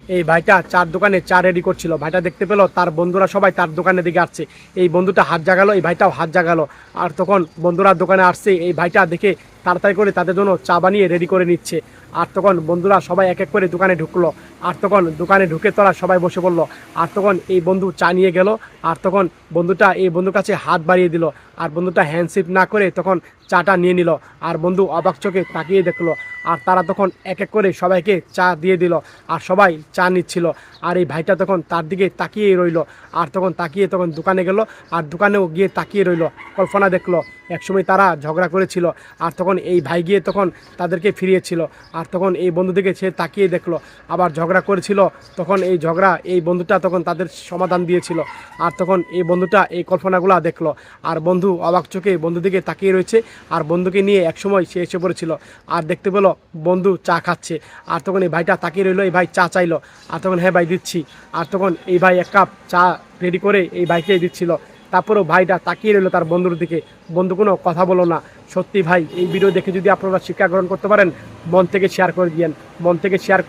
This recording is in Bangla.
এই ভাইটা চার দোকানে চা রেডি করছিল। ভাইটা দেখতে পেলো তার বন্ধুরা সবাই তার দোকানের দিকে আসছে। এই বন্ধুটা হাত জাগালো, এই ভাইটাও হাত জাগালো। আর তখন বন্ধুরা দোকানে আসছে, এই ভাইটা দেখে তাড়াতাড়ি করে তাদের জন্য চা বানিয়ে রেডি করে নিচ্ছে। আর তখন বন্ধুরা সবাই এক এক করে দোকানে ঢুকলো। আর তখন দোকানে ঢুকে তোরা সবাই বসে পড়লো। আর তখন এই বন্ধু চা নিয়ে গেল। আর তখন বন্ধুটা এই বন্ধুর কাছে হাত বাড়িয়ে দিল। আর বন্ধুটা হ্যান্ডশেক না করে তখন চাটা নিয়ে নিল। আর বন্ধু অবাক চোখে তাকিয়ে দেখলো। আর তারা তখন এক এক করে সবাইকে চা দিয়ে দিল। আর সবাই চা নিচ্ছিল। আর এই ভাইটা তখন তার দিকে তাকিয়েই রইল। আর তখন তাকিয়ে তখন দোকানে গেল। আর দোকানেও গিয়ে তাকিয়ে রইল, কল্পনা দেখলো একসময় তারা ঝগড়া করেছিল। আর তখন এই ভাই গিয়ে তখন তাদেরকে ফিরিয়েছিল। আর তখন এই বন্ধু দিকে সে তাকিয়ে দেখলো আবার ঝগড়া করেছিল। তখন এই ঝগড়া এই বন্ধুটা তখন তাদের সমাধান দিয়েছিল। আর তখন এই বন্ধুটা এই কল্পনাগুলো দেখলো। আর বন্ধু অবাক চোখে বন্ধু দিকে তাকিয়ে রয়েছে। আর বন্ধুকে নিয়ে একসময় সে এসে পড়েছিল। আর দেখতে পেলো বন্ধু চা খাচ্ছে। আর তখন এই ভাইটা তাকিয়ে রইলো, এই ভাই চা চাইলো। আর তখন হ্যাঁ ভাই দিচ্ছি। আর তখন এই ভাই এক কাপ চা রেডি করে এই ভাইকে দিচ্ছিল। তারপরেও ভাইটা তাকিয়ে রইলো তার বন্ধুর দিকে। বন্ধু কোনো কথা বলো না। সত্যি ভাই, এই ভিডিও দেখে যদি আপনারা শিক্ষা গ্রহণ করতে পারেন, মন থেকে শেয়ার করে দিয়েন, মন থেকে শেয়ার করে